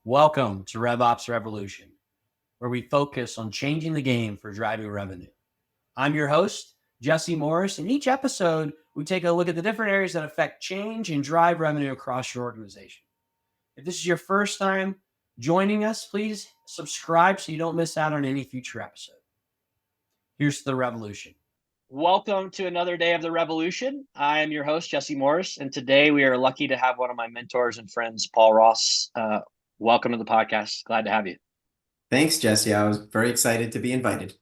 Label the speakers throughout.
Speaker 1: Welcome to Rev Ops Revolution, where we focus on changing the game for driving revenue. I'm your host, Jesse Morris, and each episode, we take a look at the different areas that affect change and drive revenue across your organization. If this is your first time joining us, please subscribe so you don't miss out on any future episode. Here's to the revolution. Welcome to another day of the revolution. I am your host, Jesse Morris, and today we are lucky to have one of my mentors and friends, Paul Ross. Welcome to the podcast. Glad to have you.
Speaker 2: Thanks, Jesse. I was very excited to be invited.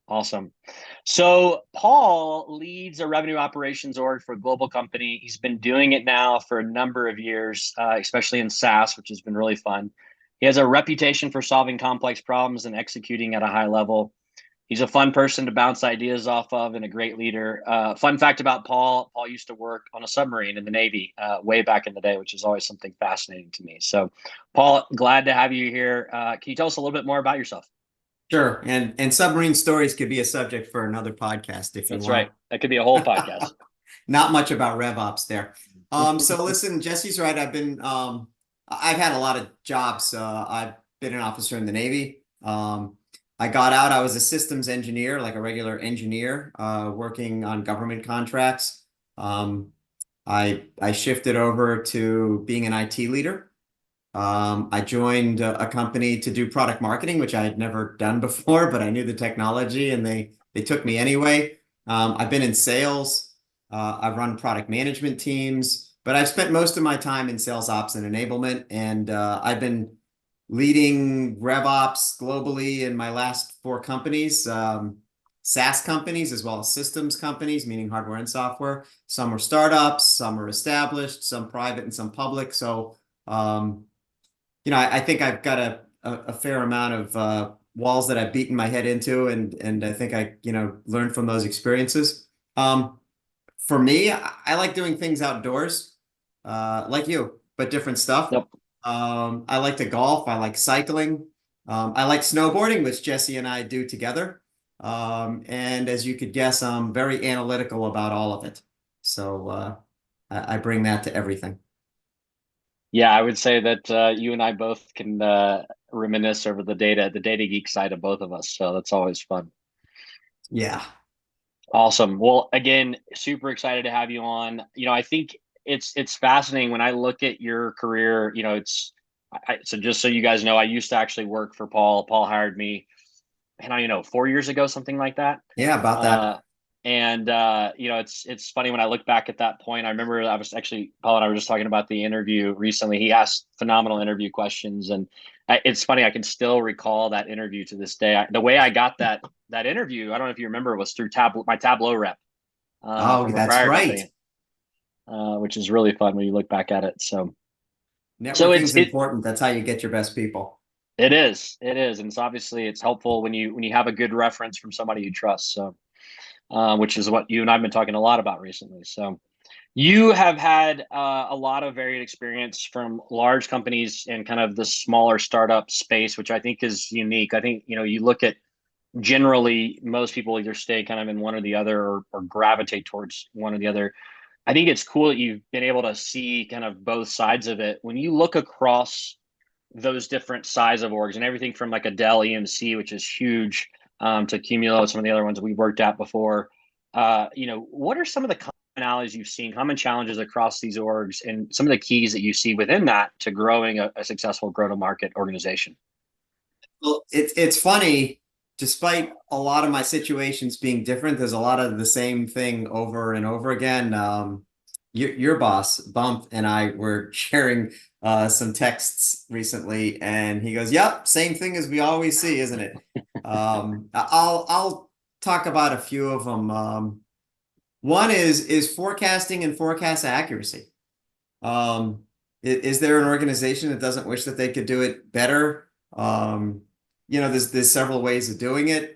Speaker 1: Awesome. So Paul leads a revenue operations org for a global company. He's been doing it now for a number of years, especially in SaaS, which has been really fun. He has a reputation for solving complex problems and executing at a high level. He's a fun person to bounce ideas off of and a great leader. Fun fact about Paul used to work on a submarine in the Navy way back in the day, which is always something fascinating to me. So Paul, glad to have you here. Can you tell us a little bit more about yourself?
Speaker 2: Sure. And submarine stories could be a subject for another podcast if you want.
Speaker 1: That's right. That could be a whole podcast.
Speaker 2: Not much about RevOps there. So listen, Jesse's right. I've had a lot of jobs. I've been an officer in the Navy. I got out, I was a systems engineer, like a regular engineer, working on government contracts. I shifted over to being an IT leader. I joined a company to do product marketing, which I had never done before, but I knew the technology and they took me anyway. I've been in sales. I've run product management teams, but I've spent most of my time in sales ops and enablement. And I've been leading RevOps globally in my last 4 companies, SaaS companies, as well as systems companies, meaning hardware and software. Some are startups, some are established, some private and some public. So, I think I've got a fair amount of walls that I've beaten my head into, and I think I, learned from those experiences. For me, I like doing things outdoors, like you, but different stuff.
Speaker 1: Yep.
Speaker 2: I like to golf. I like cycling. I like snowboarding, which Jesse and I do together. And as you could guess, I'm very analytical about all of it. So I bring that to everything.
Speaker 1: Yeah, I would say that you and I both can reminisce over the data geek side of both of us. So that's always fun.
Speaker 2: Yeah.
Speaker 1: Awesome. Well, again, super excited to have you on. I think it's fascinating when I look at your career. So just so you guys know, I used to actually work for Paul. Paul hired me, and 4 years ago, something like that.
Speaker 2: Yeah, about that.
Speaker 1: It's funny when I look back at that point. I remember Paul and I were just talking about the interview recently. He asked phenomenal interview questions, and it's funny. I can still recall that interview to this day. The way I got that interview, I don't know if you remember, was through my Tableau rep.
Speaker 2: Oh, that's right.
Speaker 1: Company, which is really fun when you look back at it. So
Speaker 2: networking is important. That's how you get your best people.
Speaker 1: It is, and it's helpful when you have a good reference from somebody you trust. So. Which is what you and I've been talking a lot about recently. So you have had a lot of varied experience from large companies and kind of the smaller startup space, which I think is unique. I think, you look at generally most people either stay kind of in one or the other or gravitate towards one or the other. I think it's cool that you've been able to see kind of both sides of it. When you look across those different size of orgs and everything from like a Dell EMC, which is huge, to Cumulo, some of the other ones that we've worked at before. What are some of the commonalities you've seen, common challenges across these orgs, and some of the keys that you see within that to growing a successful go-to-market organization?
Speaker 2: Well, it's funny, despite a lot of my situations being different, there's a lot of the same thing over and over again. Your boss, Bump, and I were sharing some texts recently, and he goes, "Yep, same thing as we always see, isn't it?" I'll talk about a few of them. One is forecasting and forecast accuracy. Is there an organization that doesn't wish that they could do it better? There's several ways of doing it.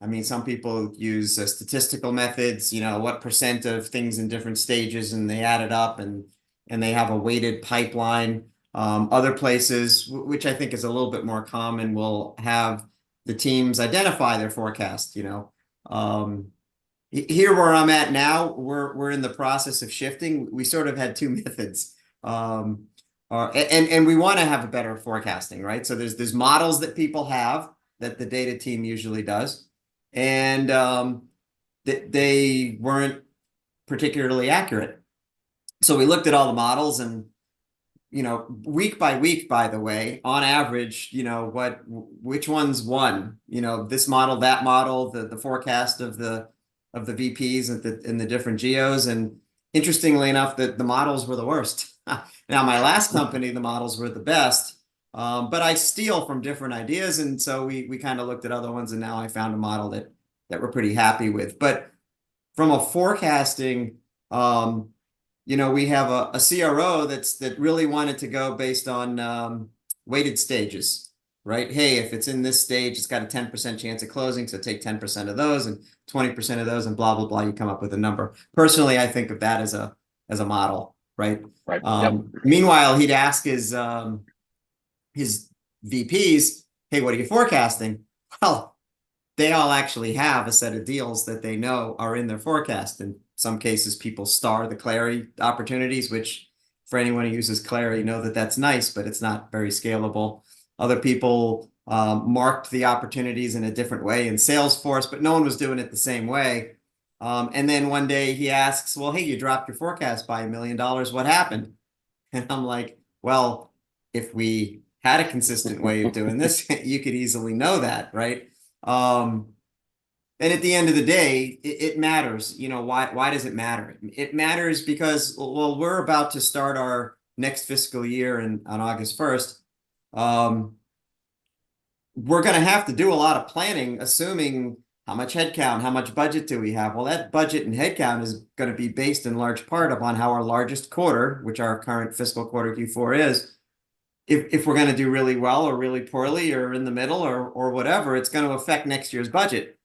Speaker 2: I mean, some people use statistical methods, what % of things in different stages, and they add it up and they have a weighted pipeline. Other places, which I think is a little bit more common, will have the teams identify their forecast. Here where I'm at now, we're in the process of shifting. We sort of had 2 methods. And we want to have a better forecasting, right? So there's models that people have that the data team usually does, and they weren't particularly accurate. So we looked at all the models, and week by week, by the way, on average, which ones won? This model, that model, the forecast of the VPs in the different geos, and interestingly enough, the models were the worst. Now, my last company, the models were the best, but I steal from different ideas, and so we kind of looked at other ones, and now I found a model that we're pretty happy with. But from a forecasting, we have a CRO that really wanted to go based on weighted stages, right? Hey, if it's in this stage, it's got a 10% chance of closing, so take 10% of those and 20% of those, and blah blah blah. You come up with a number. Personally, I think of that as a model, right?
Speaker 1: Right. Yep.
Speaker 2: Meanwhile, he'd ask his VPs, "Hey, what are you forecasting?" Well, they all actually have a set of deals that they know are in their forecast. In some cases, people star the Clary opportunities, which for anyone who uses Clary, know that that's nice, but it's not very scalable. Other people marked the opportunities in a different way in Salesforce, but no one was doing it the same way. And then one day he asks, well, hey, you dropped your forecast by $1 million. What happened? And I'm like, well, if we had a consistent way of doing this, you could easily know that, right? And at the end of the day, it matters. Why does it matter? It matters because, well, we're about to start our next fiscal year on August 1st. We're going to have to do a lot of planning, assuming how much headcount, how much budget do we have? Well, that budget and headcount is going to be based in large part upon how our largest quarter, which our current fiscal quarter Q4 is, if we're going to do really well or really poorly or in the middle or whatever, it's going to affect next year's budget.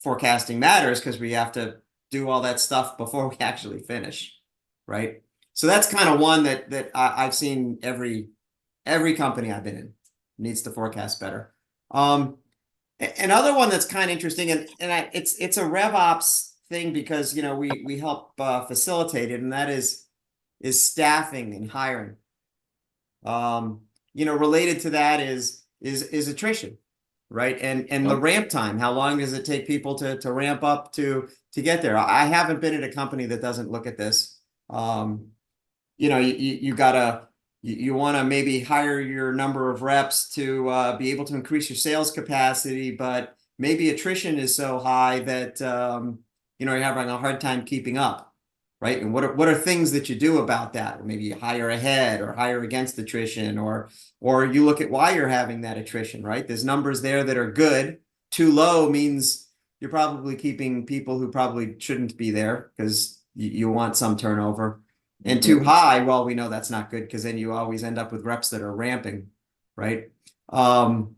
Speaker 2: Forecasting matters because we have to do all that stuff before we actually finish, right? So that's kind of one that I've seen every company I've been in needs to forecast better. Another one that's kind of interesting, and it's a RevOps thing because we help facilitate it, and that is staffing and hiring. Related to that is attrition, right? And the ramp time. How long does it take people to ramp up to get there? I haven't been at a company that doesn't look at this. You want to maybe hire your number of reps to be able to increase your sales capacity, but maybe attrition is so high that you're having a hard time keeping up, right? And what are things that you do about that? Or maybe you hire ahead or hire against attrition, or you look at why you're having that attrition, right? There's numbers there that are good. Too low means you're probably keeping people who probably shouldn't be there because you want some turnover. And too high, well, we know that's not good because then you always end up with reps that are ramping, right? So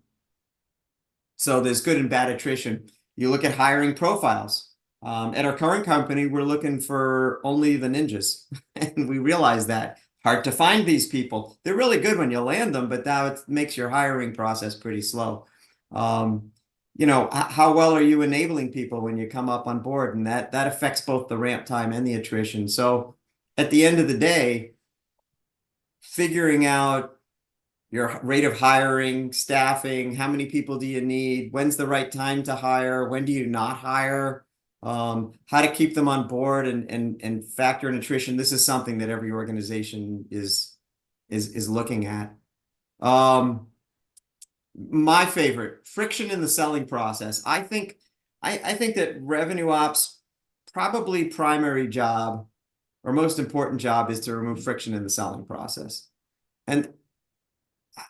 Speaker 2: there's good and bad attrition. You look at hiring profiles. At our current company, we're looking for only the ninjas. And we realize that. Hard to find these people. They're really good when you land them, but now it makes your hiring process pretty slow. How well are you enabling people when you come up on board? And that affects both the ramp time and the attrition. So at the end of the day, figuring out your rate of hiring, staffing, how many people do you need? When's the right time to hire? When do you not hire? How to keep them on board and factor in attrition. This is something that every organization is looking at. My favorite, friction in the selling process. I think that revenue ops probably primary job or most important job is to remove friction in the selling process. And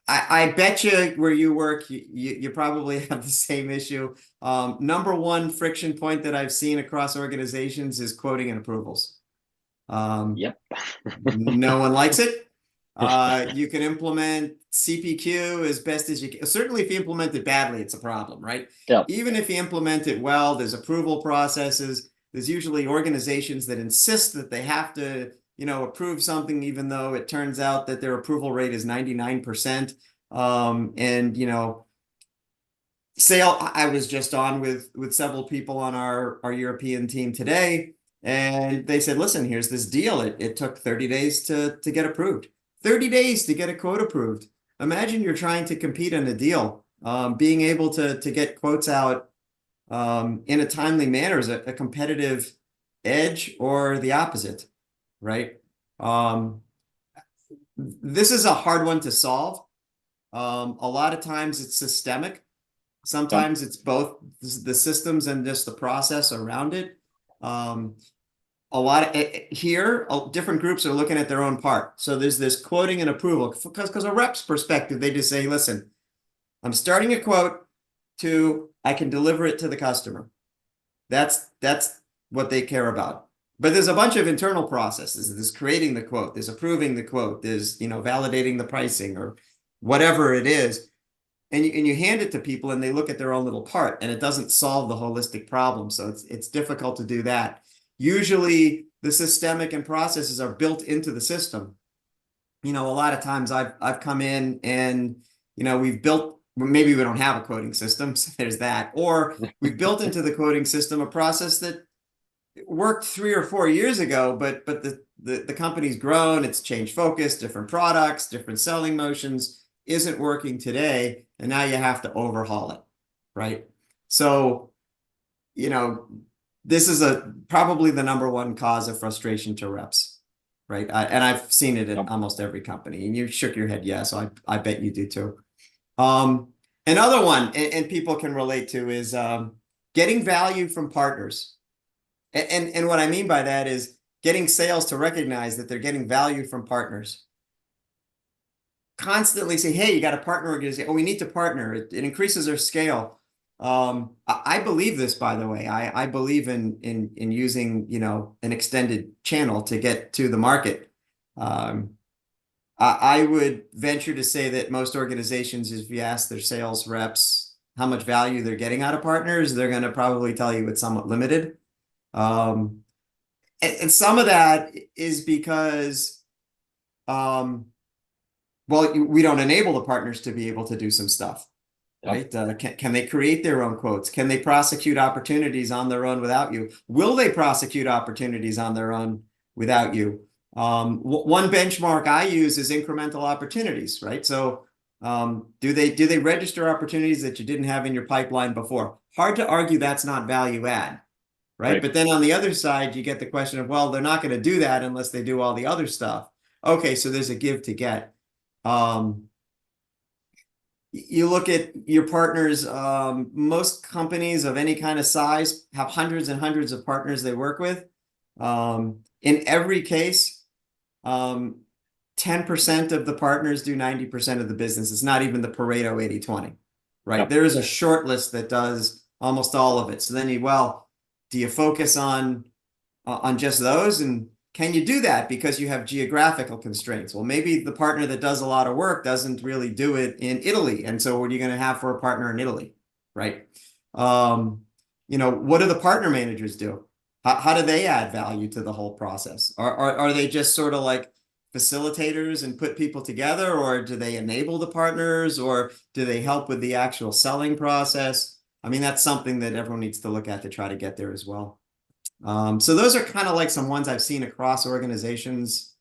Speaker 2: I bet you where you work, you probably have the same issue. Number one friction point that I've seen across organizations is quoting and approvals.
Speaker 1: Yep.
Speaker 2: No one likes it. You can implement CPQ as best as you can. Certainly if you implement it badly, it's a problem, right?
Speaker 1: Yep.
Speaker 2: Even if you implement it well, there's approval processes. There's usually organizations that insist that they have to, approve something, even though it turns out that their approval rate is 99%. I was just on with several people on our European team today, and they said, listen, here's this deal. It took 30 days to get approved. 30 days to get a quote approved. Imagine you're trying to compete on a deal. Being able to get quotes out in a timely manner is a competitive edge or the opposite, right? This is a hard one to solve. A lot of times it's systemic.
Speaker 1: Yep.
Speaker 2: Sometimes it's both the systems and just the process around it. A lot of here, different groups are looking at their own part. So there's this quoting and approval because a rep's perspective, they just say, listen, I'm starting a quote to I can deliver it to the customer. That's what they care about. But there's a bunch of internal processes. There's creating the quote, there's approving the quote, there's validating the pricing or whatever it is. And you hand it to people and they look at their own little part and it doesn't solve the holistic problem. So it's difficult to do that. Usually the systemic and processes are built into the system. A lot of times I've come in and we've built, maybe we don't have a quoting system, so there's that, or we've built into the quoting system a process that worked 3 or 4 years ago, but the company's grown, it's changed focus, different products, different selling motions, isn't working today, and now you have to overhaul it, right? So, this is probably the number one cause of frustration to reps, right? And I've seen it at almost every company, and you shook your head, yeah, so I bet you do too. Another one, and people can relate to, is getting value from partners. And what I mean by that is getting sales to recognize that they're getting value from partners. Constantly say, hey, you got a partner organization. Oh, we need to partner. It increases our scale. I believe this, by the way. I believe in using, an extended channel to get to the market. I would venture to say that most organizations, if you ask their sales reps how much value they're getting out of partners, they're going to probably tell you it's somewhat limited. And some of that is because, we don't enable the partners to be able to do some stuff, right? Can they create their own quotes? Can they prosecute opportunities on their own without you? Will they prosecute opportunities on their own without you? One benchmark I use is incremental opportunities, right? So do they register opportunities that you didn't have in your pipeline before? Hard to argue that's not value add, right? But then on the other side, you get the question of, well, they're not going to do that unless they do all the other stuff. Okay, so there's a give to get. You look at your partners, most companies of any kind of size have hundreds and hundreds of partners they work with. In every case, 10% of the partners do 90% of the business. It's not even the Pareto 80-20, right? There is a short list that does almost all of it. So then do you focus on just those? And can you do that because you have geographical constraints? Well, maybe the partner that does a lot of work doesn't really do it in Italy. And so what are you going to have for a partner in Italy, right? What do the partner managers do? How do they add value to the whole process? Are they just sort of like facilitators and put people together, or do they enable the partners, or do they help with the actual selling process? I mean, that's something that everyone needs to look at to try to get there as well. So those are kind of like some ones I've seen across organizations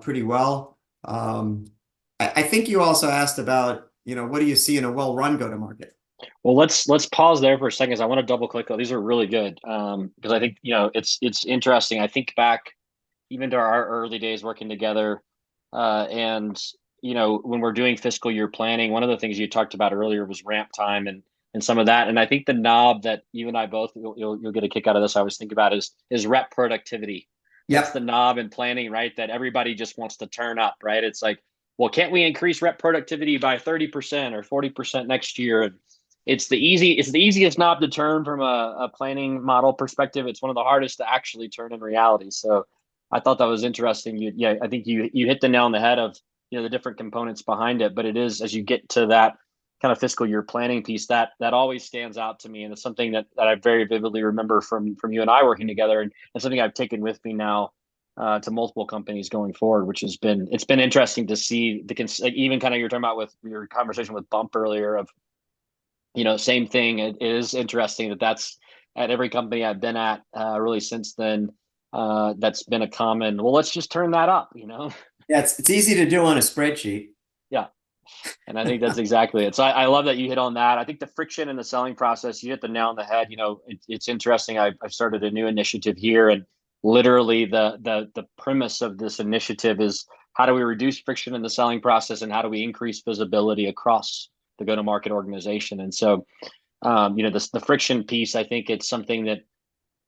Speaker 2: pretty well. I think you also asked about, what do you see in a well-run go-to-market?
Speaker 1: Well, let's pause there for a second. I want to double click. These are really good because I think it's interesting. I think back even to our early days working together, and when we're doing fiscal year planning, one of the things you talked about earlier was ramp time and some of that. And I think the knob that you and I both you'll get a kick out of this. I always think about is rep productivity. That's the knob in planning, right? That everybody just wants to turn up, right? It's like, well, can't we increase rep productivity by 30% or 40% next year? And it's the easiest knob to turn from a planning model perspective. It's one of the hardest to actually turn in reality. So I thought that was interesting. I think you hit the nail on the head of the different components behind it. But it is, as you get to that kind of fiscal year planning piece, that always stands out to me, and it's something that I very vividly remember from you and I working together, and something I've taken with me now to multiple companies going forward, which has been interesting to see even kind of you're talking about with your conversation with Bump earlier of same thing. It is interesting that's at every company I've been at really since then. that's been a common, well, let's just turn that up,
Speaker 2: Yeah, it's easy to do on a spreadsheet.
Speaker 1: Yeah. And I think that's exactly it. So I love that you hit on that. I think the friction in the selling process, you hit the nail on the head. It's interesting. I've started a new initiative here, and literally the premise of this initiative is how do we reduce friction in the selling process, and how do we increase visibility across the go-to-market organization? And so, the friction piece, I think it's something that,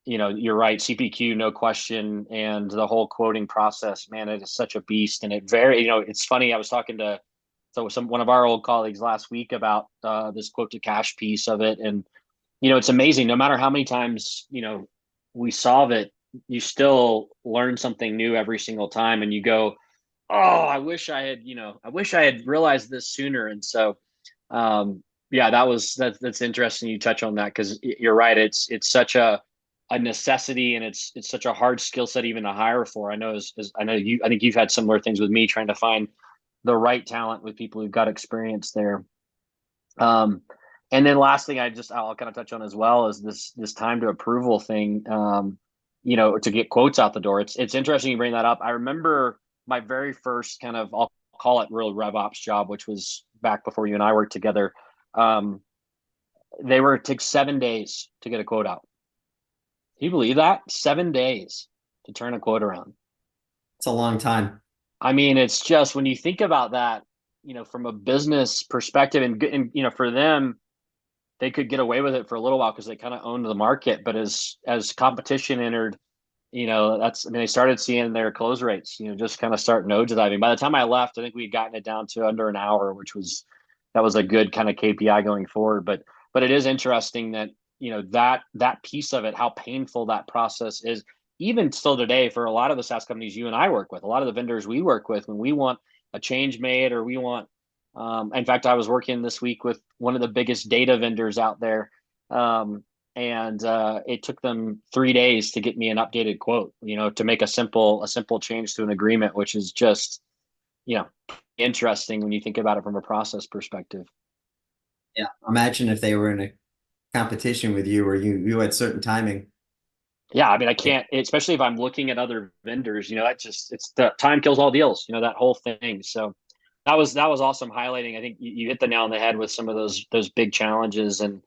Speaker 1: you're right. CPQ, no question, and the whole quoting process, man, it is such a beast, and it's funny. I was talking to one of our old colleagues last week about this quote to cash piece of it. And, it's amazing. No matter how many times, we solve it, you still learn something new every single time. And you go, oh, I wish I had realized this sooner. And so, yeah, that's interesting. You touch on that, because you're right. It's such a necessity, and it's such a hard skill set even to hire for. I know, I think you've had similar things with me trying to find the right talent with people who've got experience there. And then last thing I'll kind of touch on as well is this time to approval thing, to get quotes out the door. It's interesting you bring that up. I remember my very first kind of, I'll call it real RevOps job, which was back before you and I worked together. It took 7 days to get a quote out. Can you believe that? 7 days to turn a quote around.
Speaker 2: It's a long time.
Speaker 1: I mean, it's just, when you think about that, from a business perspective, and for them, they could get away with it for a little while because they kind of owned the market. But as competition entered, they started seeing their close rates, just kind of start nosediving. By the time I left, I think we'd gotten it down to under an hour, that was a good kind of KPI going forward. But it is interesting that, that piece of it, how painful that process is, even still today, for a lot of the SaaS companies you and I work with, a lot of the vendors we work with, when we want a change made, or we want, in fact, I was working this week with one of the biggest data vendors out there. And it took them 3 days to get me an updated quote, to make a simple change to an agreement, which is just, interesting when you think about it from a process perspective.
Speaker 2: Yeah. Imagine if they were in a competition with you, or you had certain timing.
Speaker 1: Yeah, I mean, I can't, especially if I'm looking at other vendors, it's the time kills all deals, that whole thing. So that was awesome highlighting. I think you hit the nail on the head with some of those big challenges. And,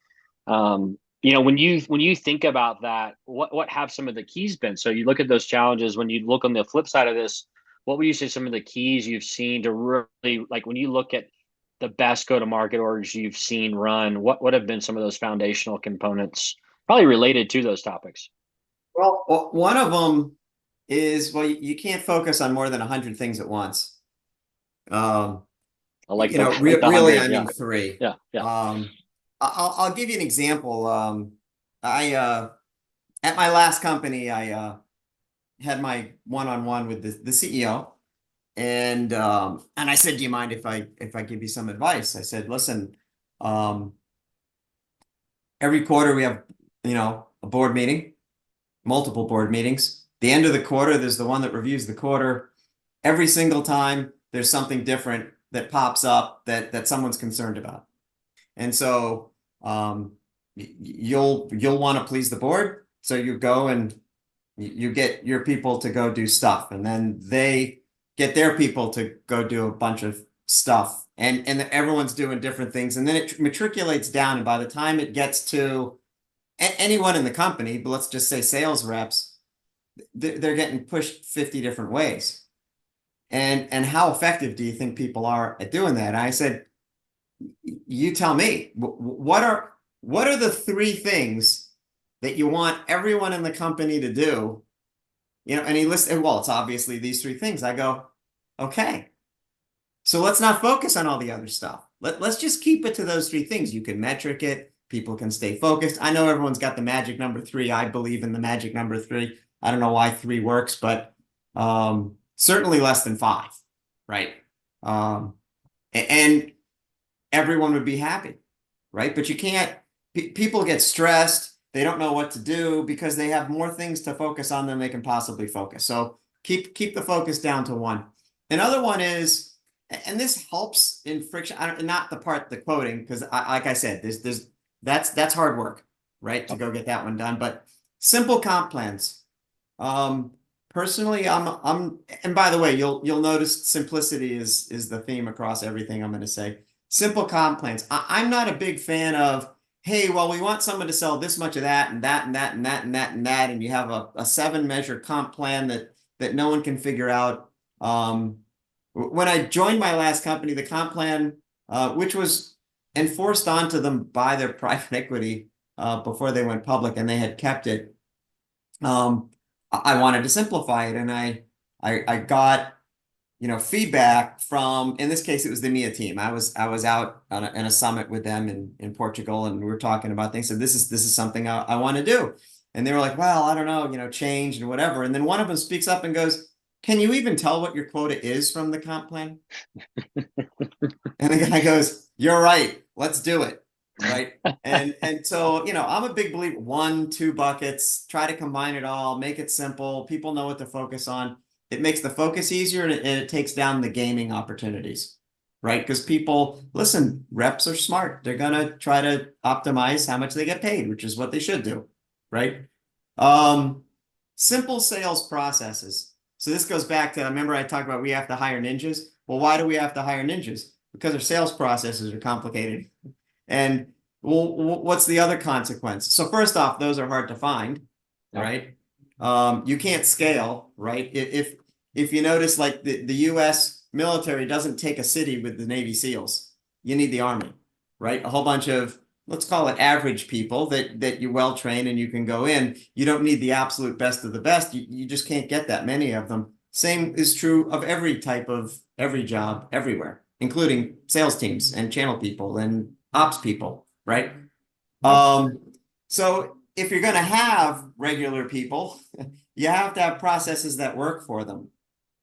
Speaker 1: when you think about that, what have some of the keys been? So you look at those challenges. When you look on the flip side of this, what would you say some of the keys you've seen to really, like, when you look at the best go-to-market orgs you've seen run, what have been some of those foundational components, probably related to those topics?
Speaker 2: Well, one of them is, you can't focus on more than 100 things at once.
Speaker 1: I like
Speaker 2: really, I mean, 3.
Speaker 1: Yeah.
Speaker 2: I'll give you an example. I at my last company, I had my one-on-one with the CEO, and I said, "Do you mind if I give you some advice?" I said, "Listen, every quarter we have, a board meeting, multiple board meetings. The end of the quarter, there's the one that reviews the quarter. Every single time, there's something different that pops up that someone's concerned about. And so you'll want to please the board. So you go and you get your people to go do stuff, and then they get their people to go do a bunch of stuff, and everyone's doing different things, and then it matriculates down, and by the time it gets to anyone in the company, but let's just say sales reps, they're getting pushed 50 different ways. And how effective do you think people are at doing that? And I said, you tell me, what are the 3 things that you want everyone in the company to do? And he listed, well, it's obviously these 3 things. I go, okay, so let's not focus on all the other stuff. Let's just keep it to those 3 things. You can metric it. People can stay focused. I know everyone's got the magic number 3. I believe in the magic number 3. I don't know why 3 works, but certainly less than 5, right? And everyone would be happy, right? But you can't, people get stressed. They don't know what to do because they have more things to focus on than they can possibly focus. So keep the focus down to 1. Another one is, and this helps in friction, not the part, the quoting, because like I said, that's hard work, right? To go get that one done. But simple comp plans. Um, Personally, and by the way, you'll notice simplicity is the theme across everything I'm going to say. Simple comp plans. I'm not a big fan of, hey, well, we want someone to sell this much of that and that and that and that and that and that, and you have a 7 measure comp plan that no one can figure out. When I joined my last company, the comp plan, which was enforced onto them by their private equity before they went public, and they had kept it. I wanted to simplify it, and I got feedback from, in this case it was the MIA team. I was out on a summit with them in Portugal, and we were talking about things. So this is something I want to do, and they were like, well, I don't know, change and whatever. And then one of them speaks up and goes, can you even tell what your quota is from the comp plan? And the guy goes, you're right, let's do it. Right. And so, I'm a big believer, 1, 2 buckets, try to combine it all, make it simple. People know what to focus on. It makes the focus easier, and it takes down the gaming opportunities. Right. Because people, listen, reps are smart. They're gonna try to optimize how much they get paid, which is what they should do. Right. Um, Simple sales processes. So this goes back to, remember I talked about we have to hire ninjas. Well, why do we have to hire ninjas? Because our sales processes are complicated. And well, what's the other consequence? So first off, those are hard to find,
Speaker 1: Yep.
Speaker 2: right? You can't scale, right? If you notice, like the U.S. military doesn't take a city with the Navy SEALs. You need the Army, right? A whole bunch of, let's call it average people that you're well trained and you can go in. You don't need the absolute best of the best. You just can't get that many of them. Same is true of every type of every job everywhere, including sales teams and channel people and ops people, right? So if you're going to have regular people, you have to have processes that work for them,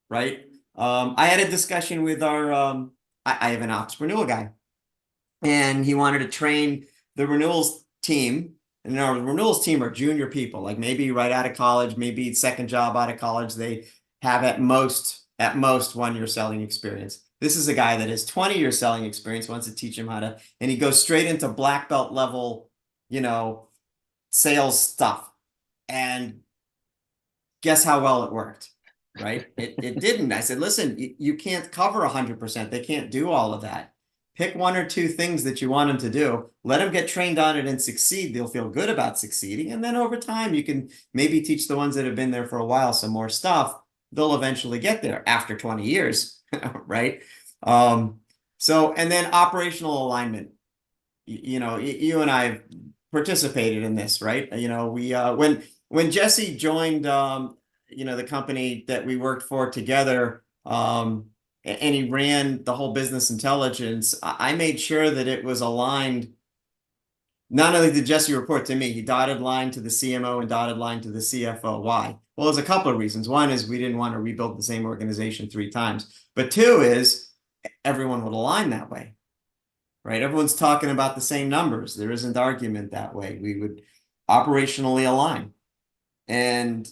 Speaker 2: right? I had a discussion with I have an ops renewal guy, and he wanted to train the renewals team. And our renewals team are junior people, like maybe right out of college, maybe second job out of college. They have at most 1 year selling experience. This is a guy that has 20 years selling experience, wants to teach him how to, and he goes straight into black belt level, sales stuff. And guess how well it worked, right? It didn't. I said, listen, you can't cover 100%. They can't do all of that. Pick 1 or 2 things that you want them to do. Let them get trained on it and succeed. They'll feel good about succeeding. And then over time, you can maybe teach the ones that have been there for a while some more stuff. They'll eventually get there after 20 years, right? And then operational alignment. You and I have participated in this, right? We when Jesse joined, the company that we worked for together, and he ran the whole business intelligence, I made sure that it was aligned. Not only did Jesse report to me, he dotted line to the CMO and dotted line to the CFO. Why? Well, there's a couple of reasons. One is we didn't want to rebuild the same organization 3 times. But 2 is everyone would align that way, right? Everyone's talking about the same numbers. There isn't argument that way. We would operationally align and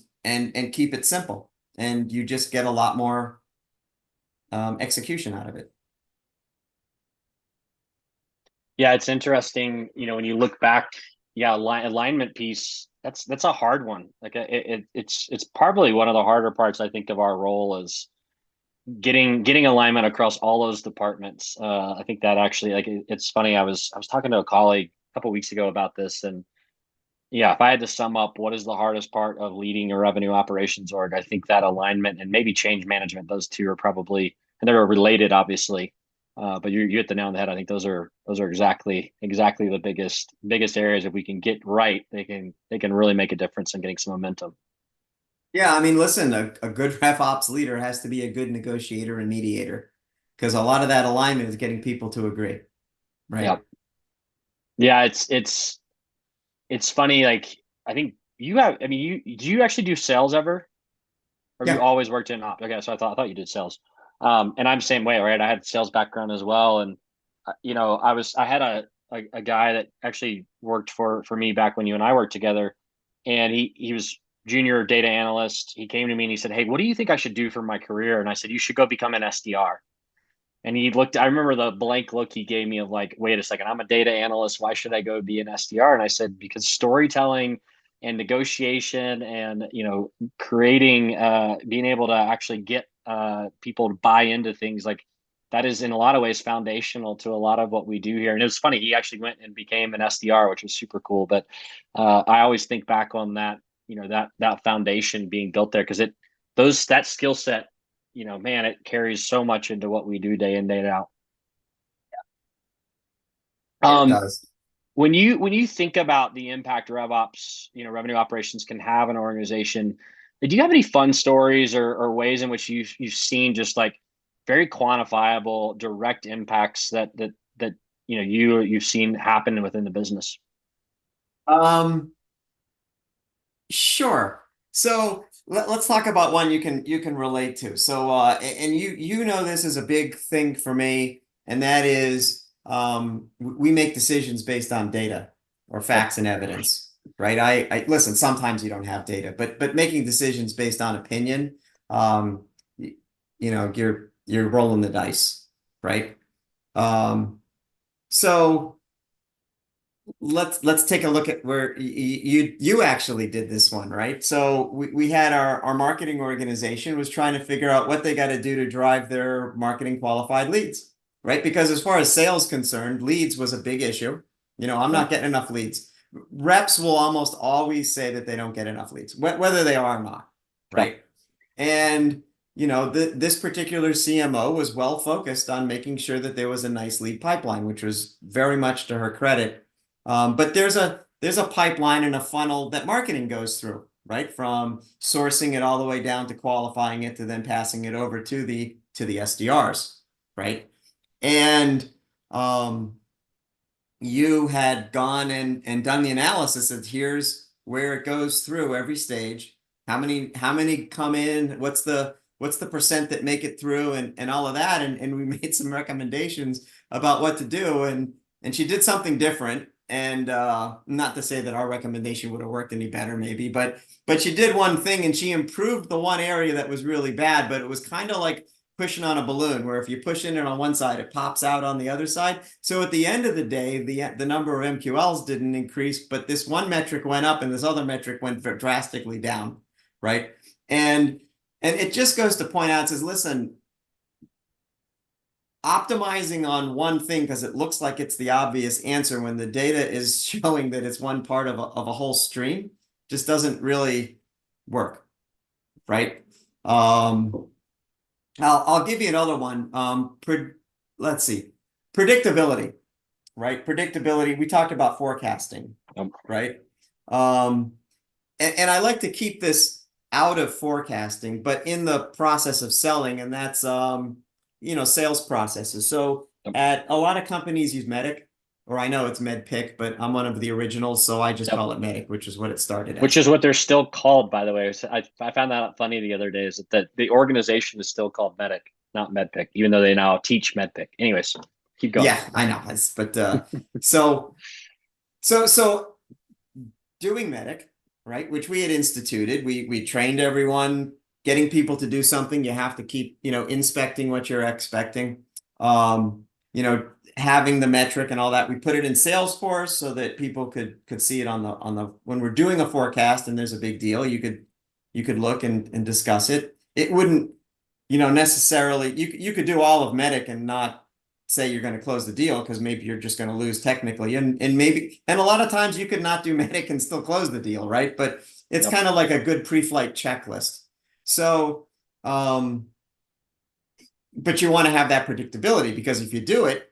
Speaker 2: keep it simple. And you just get a lot more execution out of it.
Speaker 1: Yeah, it's interesting. When you look back, yeah, alignment piece. That's a hard one. Like it's probably one of the harder parts, I think, of our role is getting alignment across all those departments. I think that actually, like, it's funny. I was talking to a colleague a couple of weeks ago about this, and yeah, if I had to sum up what is the hardest part of leading a revenue operations org, I think that alignment and maybe change management, those 2 are probably, and they're related, obviously. But you hit the nail on the head. I think those are exactly the biggest areas. If we can get right, they can really make a difference in getting some momentum.
Speaker 2: Yeah, I mean, listen, a good Rev Ops leader has to be a good negotiator and mediator, because a lot of that alignment is getting people to agree, right?
Speaker 1: Yeah, yeah. It's funny. Like, I think you have. I mean, do you actually do sales ever, or you
Speaker 2: Yeah.
Speaker 1: always worked in ops? Okay, so I thought you did sales. And I'm the same way, right? I had sales background as well, and I had a guy that actually worked for me back when you and I worked together, and he was junior data analyst. He came to me and he said, "Hey, what do you think I should do for my career?" And I said, "You should go become an SDR." And he looked, I remember the blank look he gave me of like, wait a second, I'm a data analyst. Why should I go be an SDR? And I said, because storytelling and negotiation and, creating, being able to actually get people to buy into things, like that is in a lot of ways foundational to a lot of what we do here. And it was funny, he actually went and became an SDR, which was super cool. But I always think back on that, that foundation being built there, because that skill set, man, it carries so much into what we do day in, day out.
Speaker 2: It
Speaker 1: Um,
Speaker 2: does.
Speaker 1: when you think about the impact RevOps, revenue operations can have an organization, do you have any fun stories or ways in which you've seen just like very quantifiable direct impacts that you've seen happen within the business?
Speaker 2: Um, sure. So let's talk about one you can relate to. So and you know this is a big thing for me, and that is we make decisions based on data or
Speaker 1: Yep.
Speaker 2: facts and evidence, right? I listen, sometimes you don't have data, but making decisions based on opinion, um, you, you're rolling the dice, right? Um, so let's take a look at where you actually did this one, right? So we had our marketing organization was trying to figure out what they got to do to drive their marketing qualified leads, right? Because as far as sales concerned, leads was a big issue. I'm
Speaker 1: Yep.
Speaker 2: not getting enough leads. Reps will almost always say that they don't get enough leads, whether they are or not,
Speaker 1: Yep.
Speaker 2: right? And this particular CMO was well focused on making sure that there was a nice lead pipeline, which was very much to her credit. But there's a pipeline and a funnel that marketing goes through, right? From sourcing it all the way down to qualifying it to then passing it over to the SDRs, right? And you had gone and done the analysis of here's where it goes through every stage. How many come in? What's the percent that make it through and all of that? And we made some recommendations about what to do. And she did something different. And not to say that our recommendation would have worked any better, maybe, but she did one thing and she improved the one area that was really bad, but it was kind of like pushing on a balloon where if you push in it on one side, it pops out on the other side. So at the end of the day, the number of MQLs didn't increase, but this one metric went up and this other metric went drastically down, right? And it just goes to point out, says, listen, optimizing on one thing because it looks like it's the obvious answer when the data is showing that it's one part of a whole stream just doesn't really work, right? I'll give you another one. Let's see, predictability, right? Predictability. We talked about forecasting,
Speaker 1: Yep.
Speaker 2: right? And I like to keep this out of forecasting, but in the process of selling, and that's sales processes. So
Speaker 1: Yep.
Speaker 2: at a lot of companies use MEDDPIC, or I know it's MEDDPIC, but I'm one of the originals, so I just
Speaker 1: Yep.
Speaker 2: call it MEDDPIC, which is what it started
Speaker 1: Which
Speaker 2: as.
Speaker 1: is what they're still called, by the way. So I found that funny the other day, is that the organization is still called MEDDPIC, not MEDDPIC, even though they now teach MEDDPIC. Anyways, keep going.
Speaker 2: Yeah, I know. But so so doing MEDDPIC, right, which we had instituted, we trained everyone, getting people to do something, you have to keep, inspecting what you're expecting. Having the metric and all that. We put it in Salesforce so that people could see it on the when we're doing a forecast and there's a big deal, you could look and discuss it. It wouldn't, necessarily you could do all of MEDDPIC and not say you're going to close the deal because maybe you're just going to lose technically. And a lot of times you could not do MEDDPIC and still close the deal, right? But it's
Speaker 1: Yep.
Speaker 2: kind of like a good pre-flight checklist. So but you want to have that predictability because if you do it,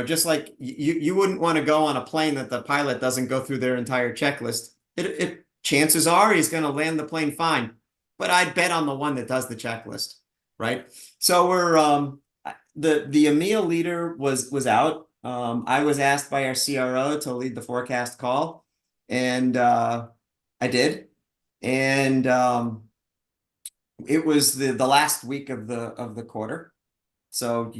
Speaker 2: just like you wouldn't want to go on a plane that the pilot doesn't go through their entire checklist. It chances are he's going to land the plane fine, but I'd bet on the one that does the checklist, right? So we're the EMEA leader was out. I was asked by our CRO to lead the forecast call, and I did, and it was the last week of the quarter. So,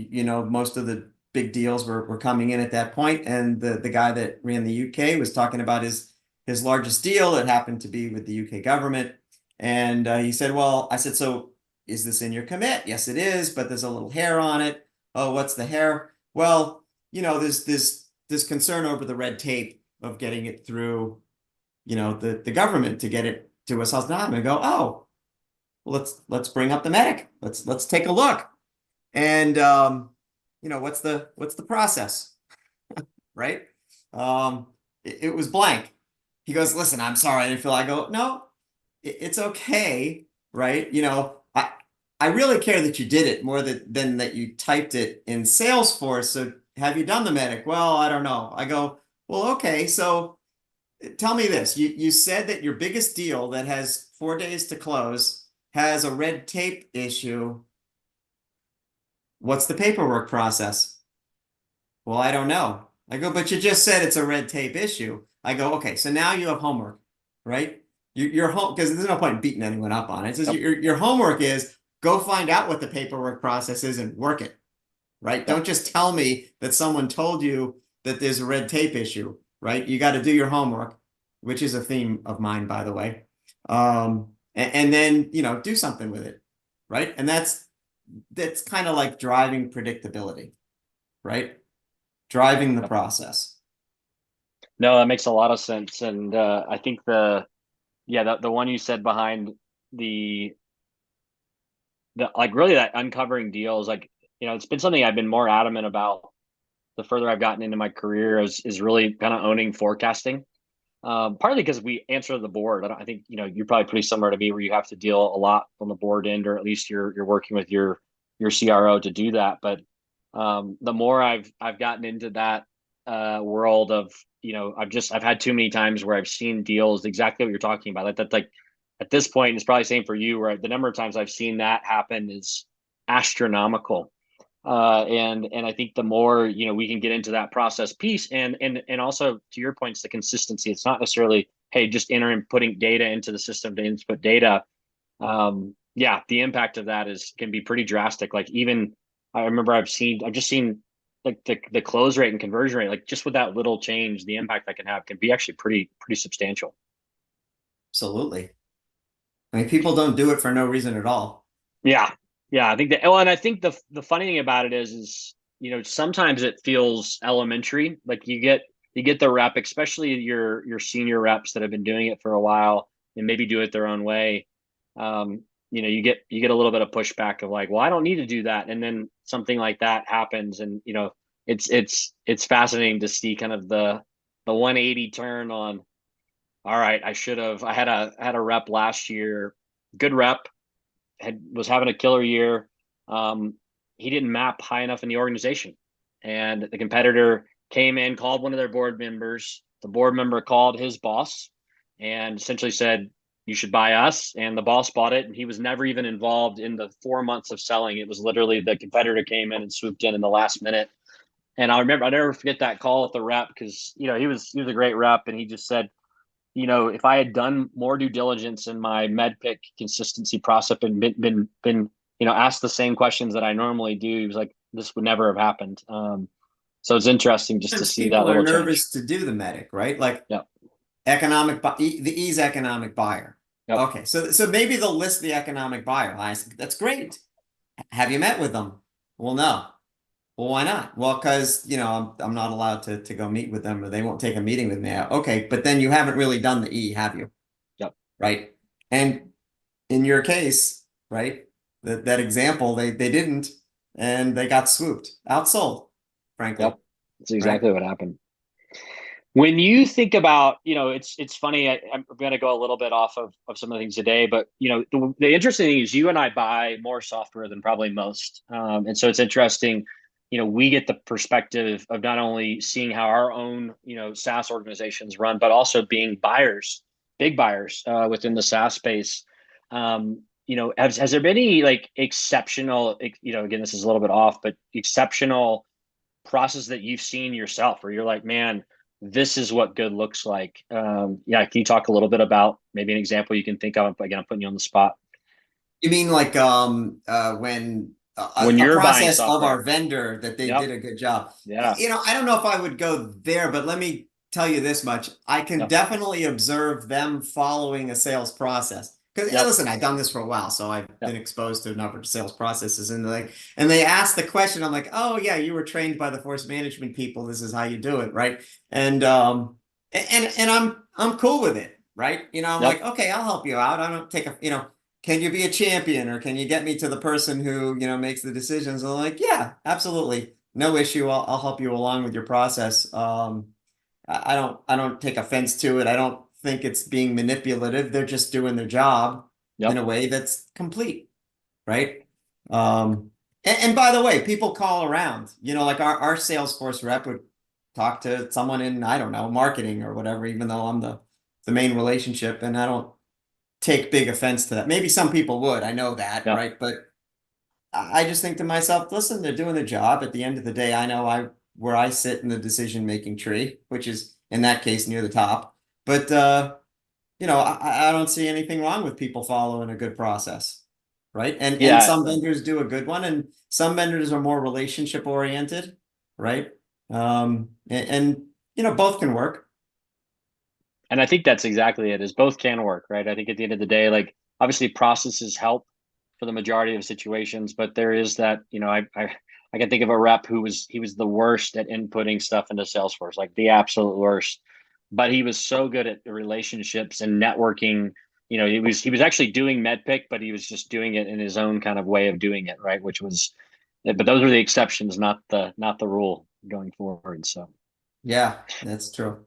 Speaker 2: most of the big deals were coming in at that point. And the guy that ran the UK was talking about his largest deal. It happened to be with the UK government. And he said, well, I said, so is this in your commit? Yes, it is, but there's a little hair on it. Oh, what's the hair? Well, there's this concern over the red tape of getting it through, the government to get it to us on time and go, oh, well, let's bring up the MEDDPIC. Let's take a look. And what's the process? Right? It was blank. He goes, listen, I'm sorry, I didn't feel. I go, no, it's okay, right? I really care that you did it more than that you typed it in Salesforce. So have you done the MEDDPIC? Well, I don't know. I go, well, okay, so tell me this. You said that your biggest deal that has 4 days to close has a red tape issue. What's the paperwork process? Well, I don't know. I go, but you just said it's a red tape issue. I go, okay, so now you have homework, right? Your home, because there's no point in beating anyone up on it. It says your homework is go find out what the paperwork process is and work it, right? Don't just tell me that someone told you that there's a red tape issue, right? You got to do your homework, which is a theme of mine, by the way. And then, do something with it, right? And that's kind of like driving predictability, right? Driving the process.
Speaker 1: No, that makes a lot of sense. And I think the one you said behind the like really that uncovering deals, like, it's been something I've been more adamant about the further I've gotten into my career is really kind of owning forecasting. Partly because we answer the board. I think, you're probably pretty similar to me where you have to deal a lot on the board end, or at least you're working with your CRO to do that. But the more I've gotten into that world of, I've had too many times where I've seen deals exactly what you're talking about. That like at this point, it's probably the same for you, where the number of times I've seen that happen is astronomical. And I think the more, we can get into that process piece, and also to your points, the consistency. It's not necessarily, hey, just putting data into the system to input data. The impact of that can be pretty drastic. Like, even I remember I've just seen like the close rate and conversion rate, like just with that little change, the impact that can have can be actually pretty substantial.
Speaker 2: Absolutely. I mean, people don't do it for no reason at all.
Speaker 1: Yeah. I think that, well, and I think the funny thing about it is, sometimes it feels elementary. Like you get the rep, especially your senior reps that have been doing it for a while and maybe do it their own way. You get a little bit of pushback of like, well, I don't need to do that. And then something like that happens, and it's fascinating to see kind of the 180 turn on. All right, I had a rep last year, good rep, was having a killer year. He didn't map high enough in the organization, and the competitor came in, called one of their board members. The board member called his boss and essentially said, you should buy us. And the boss bought it, and he was never even involved in the 4 months of selling. It was literally the competitor came in and swooped in the last minute. And I'll never forget that call with the rep, because he was a great rep, and he just said, if I had done more due diligence in my MEDDPIC consistency process and been asked the same questions that I normally do, he was like, this would never have happened. So it's interesting just to see that little change.
Speaker 2: People are nervous to do the MEDDPIC, right? Like, the E's economic buyer. Yep. Okay, so maybe they'll list the economic buyer. That's great. Have you met with them? Well, no. Well, why not? Well, because, I'm not allowed to go meet with them, or they won't take a meeting with me. Okay, but then you haven't really done the E, have you?
Speaker 1: Yep.
Speaker 2: Right. And in your case, right, that example, they didn't, and they got swooped, outsold, frankly.
Speaker 1: Yep. That's exactly what happened. When you think about, it's funny, I'm going to go a little bit off of some of the things today, but, the interesting thing is you and I buy more software than probably most. And so it's interesting, we get the perspective of not only seeing how our own, SaaS organizations run, but also being buyers, big buyers within the SaaS space. Has there been any like exceptional, again, this is a little bit off, but exceptional process that you've seen yourself where you're like, man, this is what good looks like? Can you talk a little bit about maybe an example you can think of? Again, I'm putting you on the spot.
Speaker 2: You mean like when you're process of our vendor that they did a good job?
Speaker 1: Yeah.
Speaker 2: I don't know if I would go there, but let me tell you this much. I can definitely observe them following a sales process. Because listen, I've done this for a while, so I've been exposed to a number of sales processes, and they ask the question. I'm like, oh yeah, you were trained by the force management people. This is how you do it, right? And I'm cool with it, right? I'm
Speaker 1: Yep.
Speaker 2: like, okay, I'll help you out. I don't take can you be a champion, or can you get me to the person who, makes the decisions? And I'm like, yeah, absolutely. No issue. I'll help you along with your process. I don't take offense to it. I don't think it's being manipulative. They're just doing their job in
Speaker 1: Yep.
Speaker 2: a way that's complete, right? And by the way, people call around, like our Salesforce rep would talk to someone in, I don't know, marketing or whatever, even though I'm the main relationship, and I don't take big offense to that. Maybe some people would, I know that,
Speaker 1: Yep.
Speaker 2: right? But I just think to myself, listen, they're doing their job. At the end of the day, I know where I sit in the decision-making tree, which is in that case near the top. But I don't see anything wrong with people following a good process, right? And
Speaker 1: Yeah.
Speaker 2: some vendors do a good one, and some vendors are more relationship oriented, right? And both can work.
Speaker 1: And I think that's exactly it, is both can work, right? I think at the end of the day, like obviously processes help for the majority of situations, but there is that, I can think of a rep he was the worst at inputting stuff into Salesforce, like the absolute worst. But he was so good at the relationships and networking. He was actually doing MEDDPIC, but he was just doing it in his own kind of way of doing it, right? But those are the exceptions, not the rule going forward. So
Speaker 2: Yeah, that's true.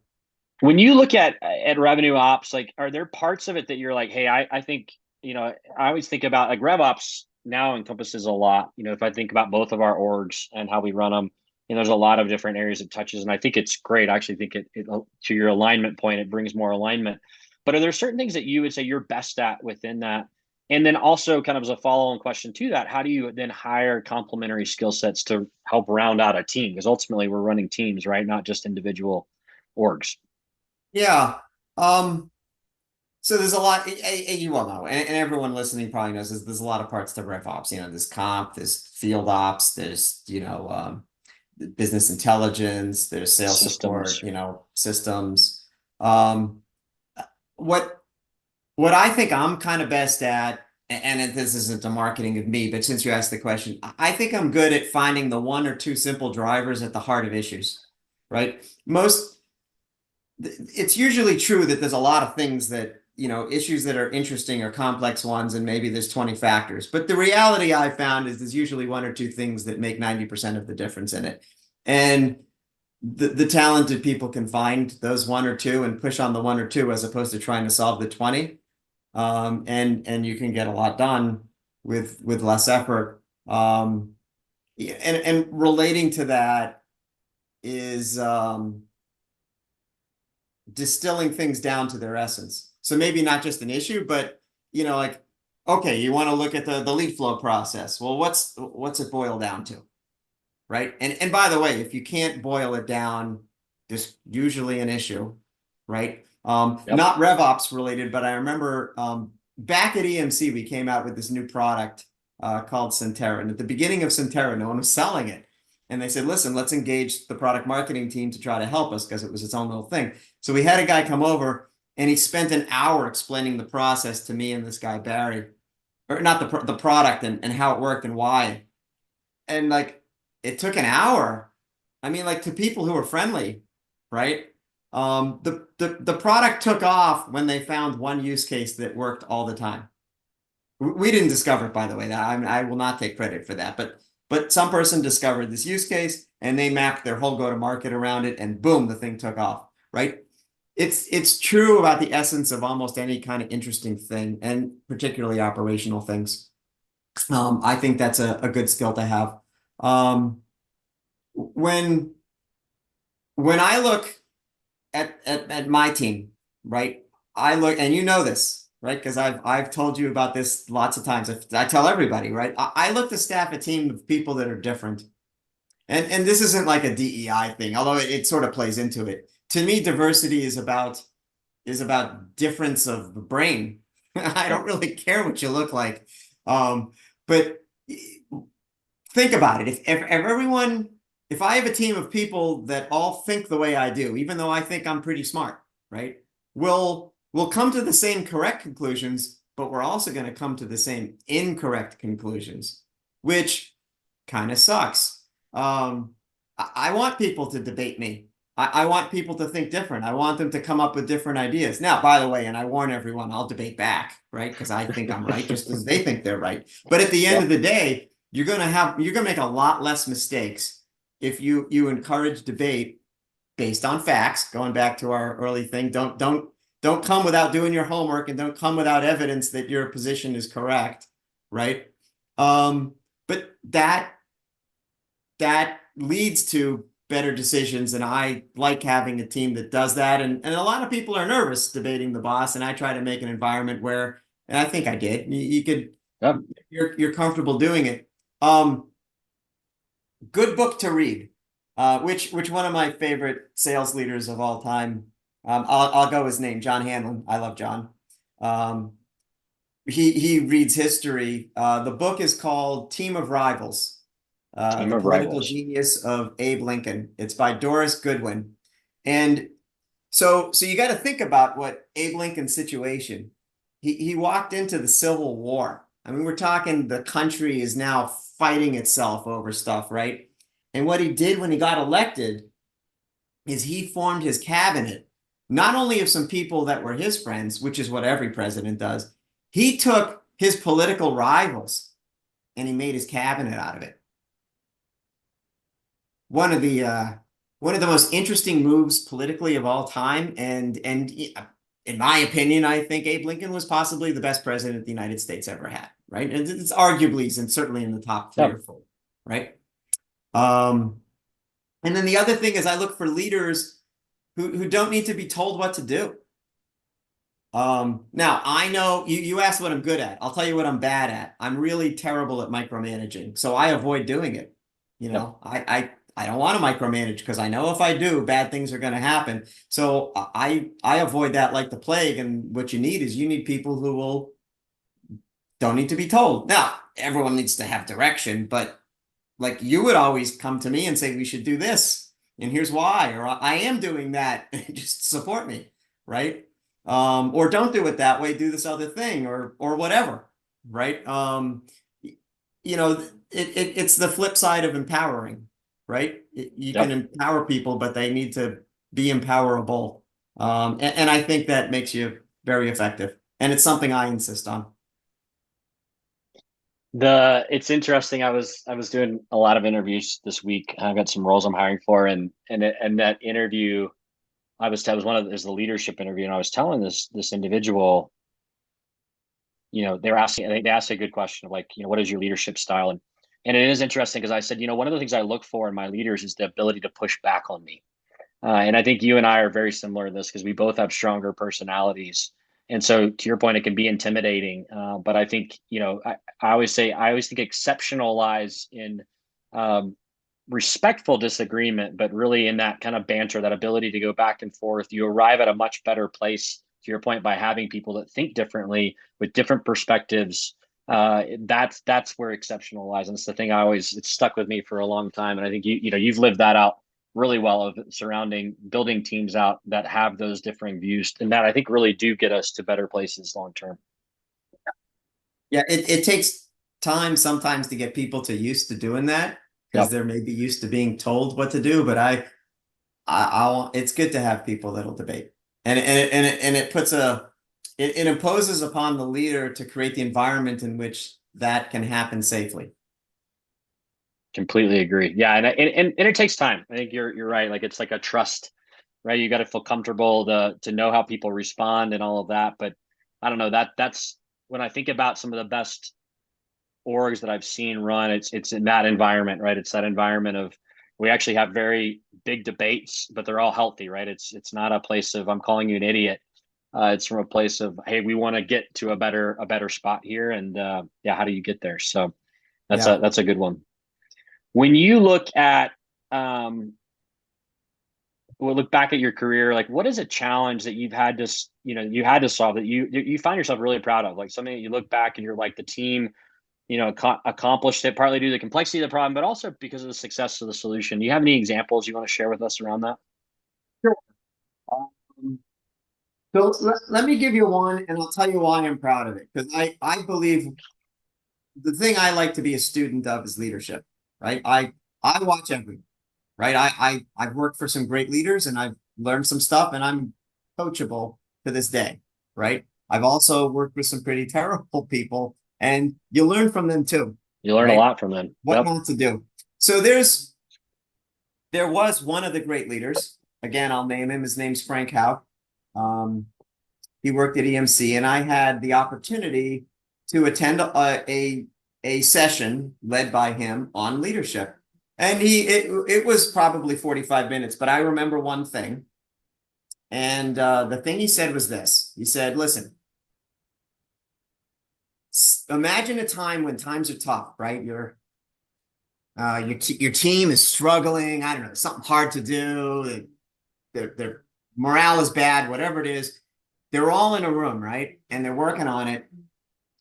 Speaker 1: when you look at revenue ops, like are there parts of it that you're like, hey, I think, I always think about like RevOps now encompasses a lot. If I think about both of our orgs and how we run them, there's a lot of different areas it touches, and I think it's great. I actually think it to your alignment point, it brings more alignment. But are there certain things that you would say you're best at within that? And then also, kind of as a follow-on question to that, how do you then hire complementary skill sets to help round out a team? Because ultimately, we're running teams, right? Not just individual orgs.
Speaker 2: Yeah. So there's a lot, you all know, and everyone listening probably knows there's a lot of parts to RevOps. There's comp, there's field ops, there's, business intelligence, there's sales
Speaker 1: Systems.
Speaker 2: support, systems. Um, what what I think I'm kind of best at, and this isn't the marketing of me, but since you asked the question, I think I'm good at finding the one or two simple drivers at the heart of issues, right? It's usually true that there's a lot of things that, issues that are interesting or complex ones, and maybe there's 20 factors. But the reality I found is there's usually one or two things that make 90% of the difference in it. And the talented people can find those one or two and push on the one or two as opposed to trying to solve the 20. And you can get a lot done with less effort. And relating to that is distilling things down to their essence. So maybe not just an issue, but like, okay, you want to look at the lead flow process. Well, what's it boil down to? Right. And by the way, if you can't boil it down, there's usually an issue, right?
Speaker 1: Yep.
Speaker 2: Not RevOps related, but I remember back at EMC, we came out with this new product called Centera. And at the beginning of Centera, no one was selling it. And they said, listen, let's engage the product marketing team to try to help us, because it was its own little thing. So we had a guy come over and he spent an hour explaining the process to me and this guy, Barry, or not the product and how it worked and why. And like, it took an hour. I mean, like, to people who are friendly, right? The product took off when they found one use case that worked all the time. We didn't discover it, by the way. I will not take credit for that, but some person discovered this use case and they mapped their whole go-to-market around it, and boom, the thing took off, right? It's true about the essence of almost any kind of interesting thing, and particularly operational things. I think that's a good skill to have. Um, when when I look at my team, right? I look, and you know this, right? Because I've told you about this lots of times. I tell everybody, right? I look to staff a team of people that are different. And this isn't like a DEI thing, although it sort of plays into it. To me, diversity is about difference of the brain. I don't
Speaker 1: Yep.
Speaker 2: really care what you look like. But think about it. If I have a team of people that all think the way I do, even though I think I'm pretty smart, right? We'll come to the same correct conclusions, but we're also going to come to the same incorrect conclusions, which kind of sucks. I want people to debate me. I want people to think different. I want them to come up with different ideas. Now, by the way, and I warn everyone, I'll debate back, right? Because I think I'm right, just as they think they're right. But at the end of the day, you're gonna make a lot less mistakes if you encourage debate based on facts. Going back to our early thing, don't come without doing your homework, and don't come without evidence that your position is correct, right? But that leads to better decisions, and I like having a team that does that. And a lot of people are nervous debating the boss, and I try to make an environment where, and I think I did, you could,
Speaker 1: Yep.
Speaker 2: you're comfortable doing it. Good book to read. Which one of my favorite sales leaders of all time? I'll go his name, John Hanlon. I love John. He reads history. The book is called Team of Rivals. The Political Genius of Abe Lincoln. It's by Doris Goodwin. And so you got to think about what Abe Lincoln's situation. He walked into the Civil War. I mean, we're talking the country is now fighting itself over stuff, right? And what he did when he got elected is he formed his cabinet, not only of some people that were his friends, which is what every president does. He took his political rivals and he made his cabinet out of it. One of the most interesting moves politically of all time, and in my opinion, I think Abe Lincoln was possibly the best president the United States ever had. Right, and it's arguably and certainly in the top 3 or 4. Right, and then the other thing is I look for leaders who don't need to be told what to do. Now I know you asked what I'm good at. I'll tell you what I'm bad at. I'm really terrible at micromanaging, so I avoid doing it. You know, I don't want to micromanage because I know if I do, bad things are going to happen. So I avoid that like the plague. And what you need people who don't need to be told. Now, everyone needs to have direction, but like you would always come to me and say, we should do this, and here's why, or I am doing that, just support me, right? Or don't do it that way, do this other thing, or whatever, right? You know, it's the flip side of empowering. Right? You can empower people, but they need to be empowerable. And I think that makes you very effective. And it's something I insist on.
Speaker 1: It's interesting. I was doing a lot of interviews this week. I've got some roles I'm hiring for, and that interview, there's the leadership interview, and I was telling this individual, you know, they asked a good question of like, you know, what is your leadership style? And it is interesting because I said, you know, one of the things I look for in my leaders is the ability to push back on me. And I think you and I are very similar in this because we both have stronger personalities. And so to your point, it can be intimidating. But I think, you know, I always think exceptional lies in respectful disagreement, but really in that kind of banter, that ability to go back and forth. You arrive at a much better place, to your point, by having people that think differently with different perspectives. That's where exceptional lies, and it's the thing it's stuck with me for a long time. And I think you've lived that out really well, of building teams out that have those differing views, and that I think really do get us to better places long term.
Speaker 2: Yeah, it takes time sometimes to get people to used to doing that because they're maybe used to being told what to do. But it's good to have people that'll debate, and it puts it imposes upon the leader to create the environment in which that can happen safely.
Speaker 1: Completely agree. Yeah, and it takes time. I think you're right. Like it's like a trust, right? You got to feel comfortable to know how people respond and all of that. But I don't know, that's when I think about some of the best orgs that I've seen run, it's in that environment, right? It's that environment of, we actually have very big debates, but they're all healthy, right? It's not a place of I'm calling you an idiot. It's from a place of, hey, we want to get to a better spot here, and how do you get there? So that's a good one. When you look at look back at your career, like what is a challenge that you've had to solve that you find yourself really proud of, like something that you look back and you're like, the team, you know, accomplished it partly due to the complexity of the problem, but also because of the success of the solution. Do you have any examples you want to share with us around that?
Speaker 2: Sure. So let me give you one, and I'll tell you why I'm proud of it. Because I believe the thing I like to be a student of is leadership, right? I watch everything, right? I've worked for some great leaders and I've learned some stuff and I'm coachable to this day, right? I've also worked with some pretty terrible people and you learn from them too,
Speaker 1: You learn a
Speaker 2: right?
Speaker 1: lot from them.
Speaker 2: What
Speaker 1: Yep.
Speaker 2: not to do. So there was one of the great leaders. Again, I'll name him. His name's Frank Howe. Um, he worked at EMC, and I had the opportunity to attend a session led by him on leadership. And it was probably 45 minutes, but I remember one thing. And the thing he said was this. He said, listen, imagine a time when times are tough, right? Your team is struggling. I don't know, something hard to do. Their morale is bad, whatever it is. They're all in a room, right? And they're working on it.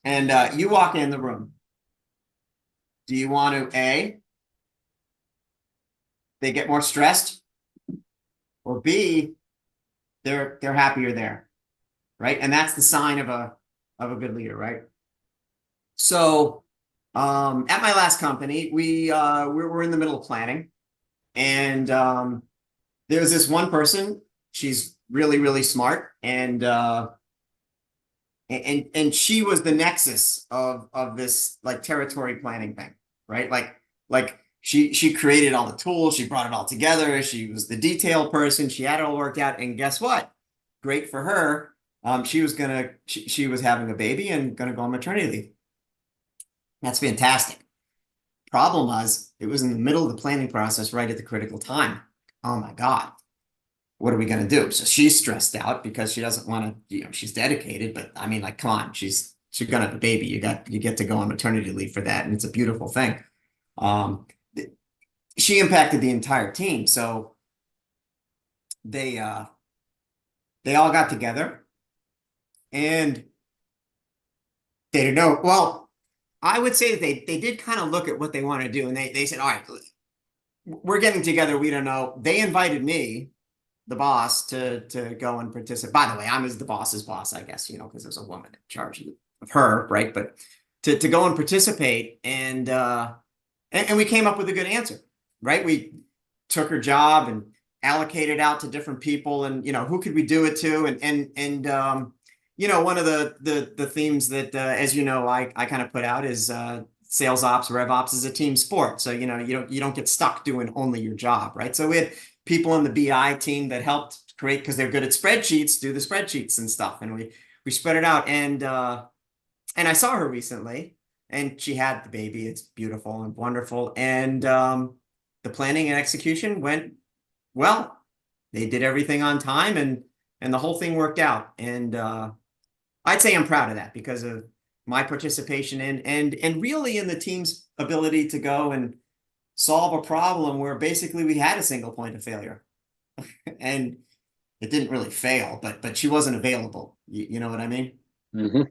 Speaker 2: And you walk in the room. Do you want to, A, they get more stressed, or B, they're happier there, right? And that's the sign of a good leader, right? So at my last company, we're in the middle of planning, and there was this one person. She's really, really smart, and she was the nexus of this like territory planning thing, right? Like she created all the tools, she brought it all together, she was the detail person, she had it all worked out, and guess what? Great for her. She was having a baby and gonna go on maternity leave. That's fantastic. Problem was, it was in the middle of the planning process, right at the critical time. Oh my God, what are we going to do? So she's stressed out because she doesn't want to, she's dedicated, but I mean, like, come on, she's going to have a baby. You get to go on maternity leave for that. And it's a beautiful thing. She impacted the entire team. So they all got together and they didn't know. Well, I would say that they did kind of look at what they want to do. And they said, all right, we're getting together. We don't know. They invited me, the boss, to go and participate. By the way, I'm as the boss's boss, I guess, because there's a woman in charge of her, right? But to go and participate, and we came up with a good answer, right? We took her job and allocated out to different people, and who could we do it to, and one of the themes that as I kind of put out is sales ops, rev ops is a team sport. So you don't get stuck doing only your job, right? So we had people on the BI team that helped create, because they're good at spreadsheets, do the spreadsheets and stuff, and we spread it out. And I saw her recently, and she had the baby. It's beautiful and wonderful, and the planning and execution went well. They did everything on time, and the whole thing worked out. And I'd say I'm proud of that because of my participation and really in the team's ability to go and solve a problem where basically we had a single point of failure. And it didn't really fail, but she wasn't available. You know what I mean?
Speaker 1: Mm-hmm.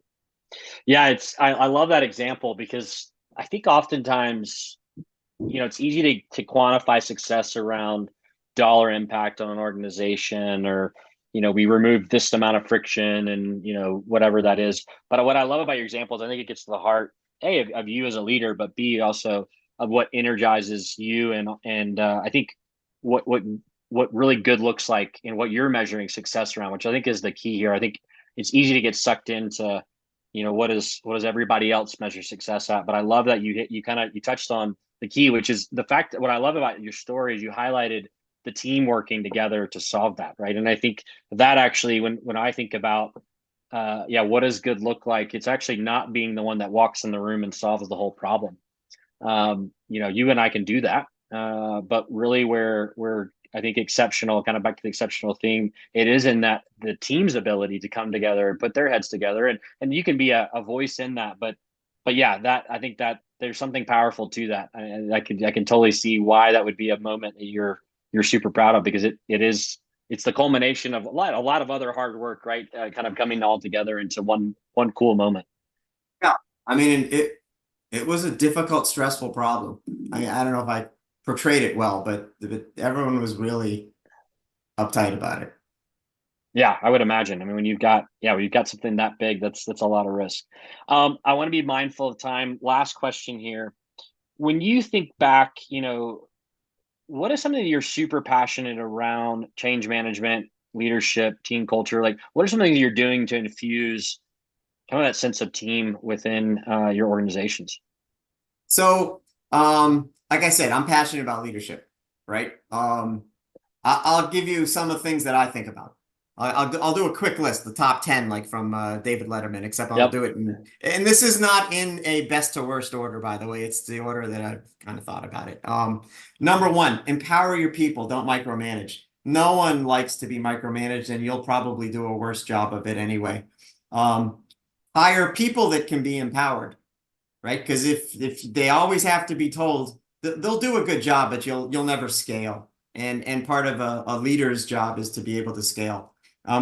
Speaker 1: Yeah, I love that example because I think oftentimes, it's easy to quantify success around dollar impact on an organization, or we remove this amount of friction and whatever that is. But what I love about your examples, I think it gets to the heart, A, of you as a leader, but B, also of what energizes you, and I think what really good looks like and what you're measuring success around, which I think is the key here. I think it's easy to get sucked into what does everybody else measure success at, but I love that you touched on the key, which is the fact that what I love about your story is you highlighted the team working together to solve that, right? And I think that actually, when I think about what does good look like, it's actually not being the one that walks in the room and solves the whole problem. You and I can do that, but really where I think exceptional, kind of back to the exceptional theme, it is in that the team's ability to come together and put their heads together, and you can be a voice in that, but yeah, that I think that there's something powerful to that. I can totally see why that would be a moment that you're super proud of, because it's the culmination of a lot of other hard work, right? Kind of coming all together into one cool moment.
Speaker 2: Yeah, I mean, it was a difficult, stressful problem. I don't know if I portrayed it well, but everyone was really uptight about it.
Speaker 1: Yeah, I would imagine. I mean, when you've got something that big, that's a lot of risk. I want to be mindful of time. Last question here. When you think back, what is something that you're super passionate around change management, leadership, team culture? Like, what are some things you're doing to infuse kind of that sense of team within your organizations?
Speaker 2: So, like I said, I'm passionate about leadership, right? I'll give you some of the things that I think about. I'll do a quick list, the top 10, like from David Letterman, except I'll
Speaker 1: Yep.
Speaker 2: do it and this is not in a best to worst order, by the way. It's the order that I've kind of thought about it. Number one, empower your people, don't micromanage. No one likes to be micromanaged, and you'll probably do a worse job of it anyway. Hire people that can be empowered, right? Because if they always have to be told, they'll do a good job, but you'll never scale. And part of a leader's job is to be able to scale.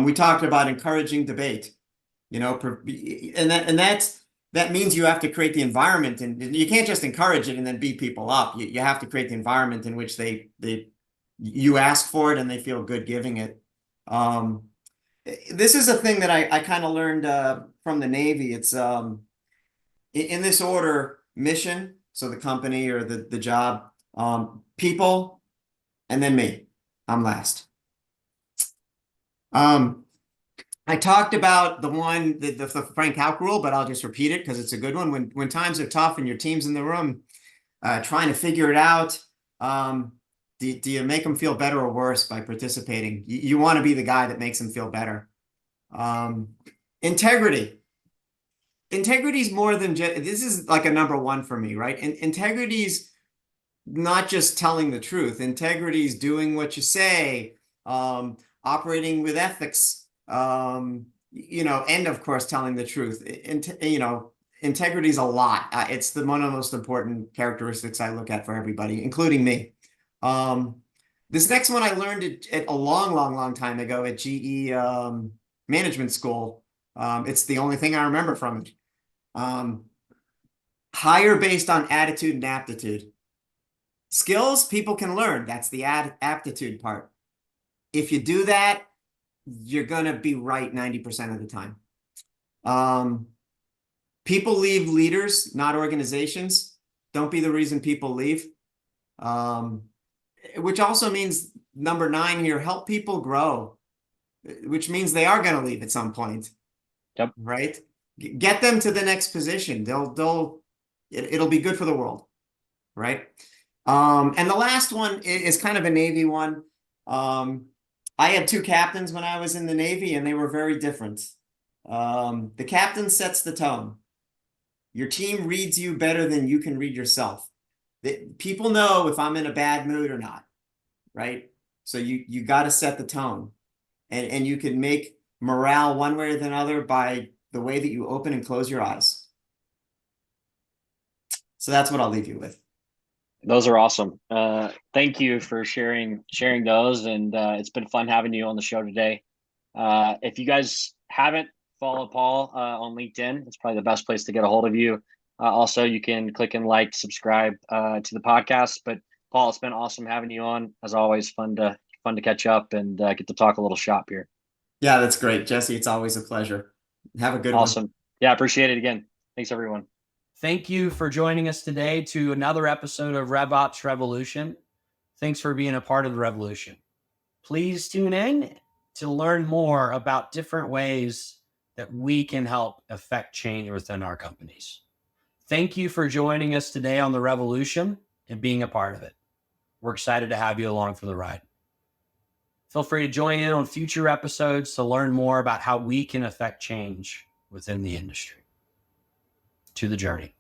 Speaker 2: We talked about encouraging debate, and that means you have to create the environment, and you can't just encourage it and then beat people up. You have to create the environment in which you ask for it and they feel good giving it. This is a thing that I kind of learned from the Navy. It's in this order: mission, so the company or the job, people, and then me. I'm last. I talked about the Frank Houck rule, but I'll just repeat it because it's a good one. When times are tough and your team's in the room trying to figure it out, do you make them feel better or worse by participating? You want to be the guy that makes them feel better. Integrity. Integrity is more than just, this is like a number one for me, right? And integrity is not just telling the truth. Integrity is doing what you say, operating with ethics, and of course, telling the truth. Integrity is a lot. It's one of the most important characteristics I look at for everybody, including me. This next one I learned at a long time ago at GE management school. It's the only thing I remember from it. Hire based on attitude and aptitude. Skills people can learn. That's the aptitude part. If you do that, you're going to be right 90% of the time. People leave leaders, not organizations. Don't be the reason people leave. Which also means number 9 here, help people grow, which means they are going to leave at some point.
Speaker 1: Yep.
Speaker 2: Right? Get them to the next position. It'll be good for the world. Right? And the last one is kind of a Navy one. I had 2 captains when I was in the Navy, and they were very different. The captain sets the tone. Your team reads you better than you can read yourself. People know if I'm in a bad mood or not, right? So you got to set the tone, and you can make morale one way or the other by the way that you open and close your eyes. So that's what I'll leave you with.
Speaker 1: Those are awesome. Thank you for sharing those, and it's been fun having you on the show today. If you guys haven't followed Paul on LinkedIn, it's probably the best place to get a hold of you. Also, you can click and subscribe to the podcast. But Paul, it's been awesome having you on. As always, fun to catch up and get to talk a little shop here.
Speaker 2: Yeah, that's great, Jesse. It's always a pleasure. Have a good one.
Speaker 1: Awesome. Yeah, appreciate it again. Thanks, everyone.
Speaker 3: Thank you for joining us today to another episode of Rev Ops Revolution. Thanks for being a part of the revolution. Please tune in to learn more about different ways that we can help affect change within our companies. Thank you for joining us today on the revolution and being a part of it. We're excited to have you along for the ride. Feel free to join in on future episodes to learn more about how we can affect change within the industry. To the journey.